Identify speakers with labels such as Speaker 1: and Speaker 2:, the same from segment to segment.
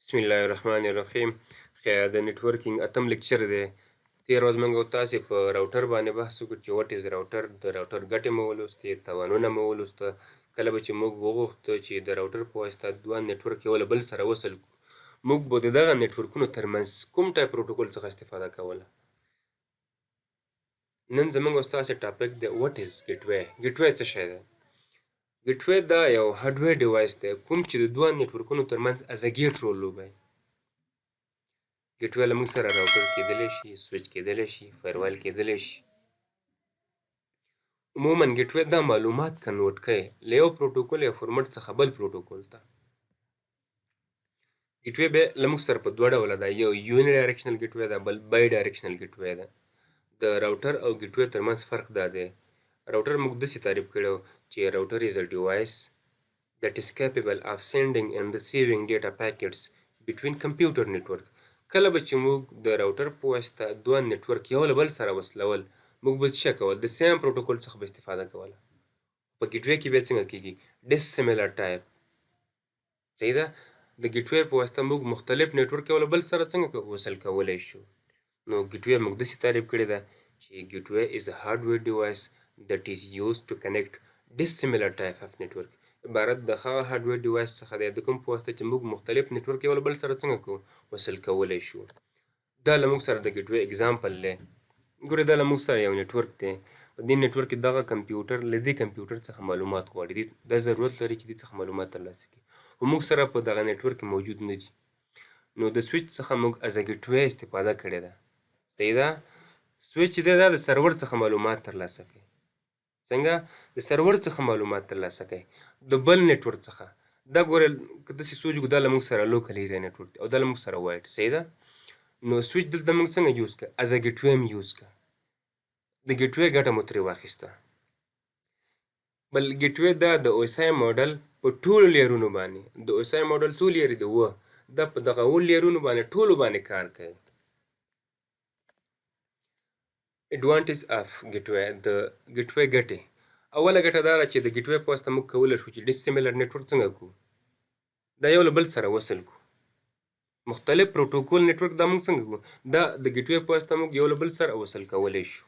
Speaker 1: بسم الله الرحمن الرحیم. خیر د نتورکینګ اتم لیکچر دی. تېره ورځ موږ او تاسې په راوټر باندې بحث وکړو چې وټ از راوټر. د راوټر ګټې مو ولوستې، تاوانونه مو ولوسته. کله به چې موږ وغوښته چې د راوټر په واسطه دوه نتورک یو له بل سره وصل کړو، موږ به د دغه نتورکونو ترمنځ کوم ټایپ پروټوکول څخه استفاده کوله. نن زموږ او ستاسې ټاپک دی وټ از ګیټوی. ګیټوی څه شی دی؟ ګیټوی دا یو هارډویر ډیوایس دی کوم چې د دوه نتورکونو ترمنځ از ا ګیټ رول لوبوي. ګیټوی له موږ سره راوټر کېدلی شي، سویچ کېدلی شي، فایروال کېدلی شي. عموما ګیټوی دا معلومات کنورټ کوي له یو پروټوکول یا فورمټ څخه بل پروټوکول ته. ګیټوی بیا له موږ سره په دوه ډوله ده، یو یوني ډایرکشنل ګیټوی ده، بل بای ډایرکشنل ګیټوی ده. د راوټر او ګیټوی ترمنځ فرق دا دی. راوټر موږ داسې تعریف کړی چې راوټر is a device that is capable of sending and receiving data packets between computer network. کله به چې موږ د راوټر په واسطه دوه نتورک یو له بل سره وصلول، موږ به څه کول؟ د سیم پروټوکول څخه به استفاده کوله. په ګیټوی کې بیا څنګه کیږي؟ ډسیمیلر ټایپ. صحیح ده؟ د ګیټوی په واسطه موږ مختلف نتورک یو له بل سره څنګه وصل کولی شو؟ نو ګیټوی موږ داسې تعریف کړې ده چې ګیټوی is a hardware device that is used to connect dissimilar type of network. عبارت د هغه هارډویر ډیوایس څخه دی د کوم په واسطه چې موږ مختلف نتورک یو له بل سره څنګه کوو؟ وصل کولی شو. دا له موږ سره د ګیټوی اګزامپل دی. ګورئ دا له موږ سره یو نتورک دی. په دې نتورک کې دغه کمپیوټر له دې کمپیوټر څخه معلومات غواړي. دا ضرورت لري چې دې څخه معلومات ترلاسه کړي، خو موږ سره په دغه نتورک کې موجود نه دي. نو د سویچ څخه موږ از ا ګیټوی استفاده کړې ده. صحیح ده؟ سویچ دی دا د سرور څخه معلومات ترلاسه کوي. څنګه؟ د سرور څخه معلومات ترلاسه کوي د بل نتورک څخه. دا ګورئ که داسې سوچ وکړو دا له موږ سره لوکل ایریا نتورک دی او دا له موږ سره وایډ. صحیح ده؟ نو سویچ دلته موږ څنګه یوز کړه؟ از ا ګیټوی م یوز کړه. د ګیټوی ګټه مو ترې واخیسته. بل ګیټوی دا د اوسای موډل په ټولو لیرونو باندې، د اوسای موډل څو لیرې دی؟ اووه. دا په دغه اووه لیرونو باندې ټولو باندې کار کوي. اډوانټیج اف ګیټوی، د ګیټوی ګټې. اوله ګټه دا ده چې د ګیټوی په واسطه موږ کولی شو چې ډسیمیلر نتورک څنګه کړو؟ دا یو له بل سره وصل کړو. مختلف پروټوکول نتورک دا موږ څنګه کړو؟ دا د ګیټوی په واسطه موږ یو له بل سره وصل کولی شو.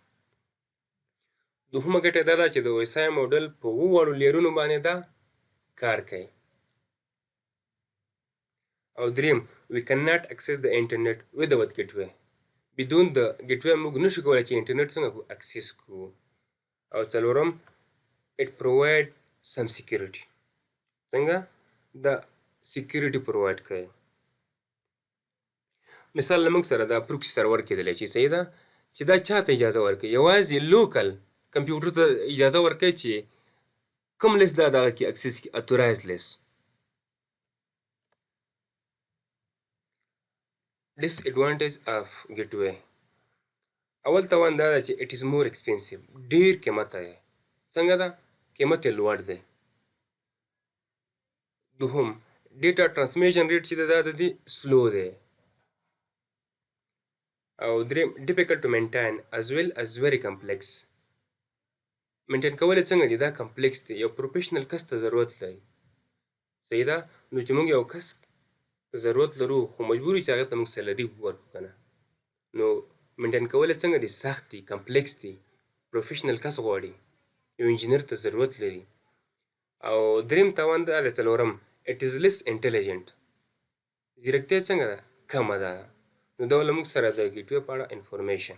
Speaker 1: دوهمه ګټه دا ده چې د وایسای موډل په اووه واړو لیرونو باندې دا کار کوي. او دریم we cannot access the internet without gateway. بدون د ګیټوی موږ نشو کولی چې انټرنیټ څنګه کړو؟ اکسس کړو. او څلورم it provide some security. څنګه؟ دا سیکیورټي پرووایډ کوي. مثال له موږ سره دا پروکسي سرور کېدلی شي. صحیح ده؟ چې دا چاته اجازه ورکوي؟ یوازې لوکل کمپیوټر ته اجازه ورکوي چې کوم لیست دا دغه کې اکسس کړي، اتورایز لیست. ډس ایډوانټیج اف ګیټوی. اول توان دا ده چې اټ از مور ایکسپینسیو، ډیر قیمته دی. څنګه ده؟ قیمت یې لوړ دی. دوهم ډیټا ټرانسمیشن ریټ چې دا د دې سلو دی. او دریم ډیفیکلټ ټو مینټین از ویل از ویری کمپلیکس. مینټین کول یې څنګه دي؟ دا کمپلیکس دی، یو پروفیشنل کس ته ضرورت لري. صحیح ده؟ نو چې موږ یو کس ته ضرورت لرو خو مجبور یو چې هغه ته موږ سیلري ورکړو که نه، نو مینټین کول یې څنګه دي؟ سخت دي، کمپلیکس دي، پروفیشنل کس غواړي، یو انجینر ته ضرورت لري. او دریم تاوان دا دی، څلورم اټ از لیس انټیلیجنټ. ځیرکتیا څنګه ده؟ کمه ده. نو دا له موږ سره د ګیټوی په اړه انفارمیشن.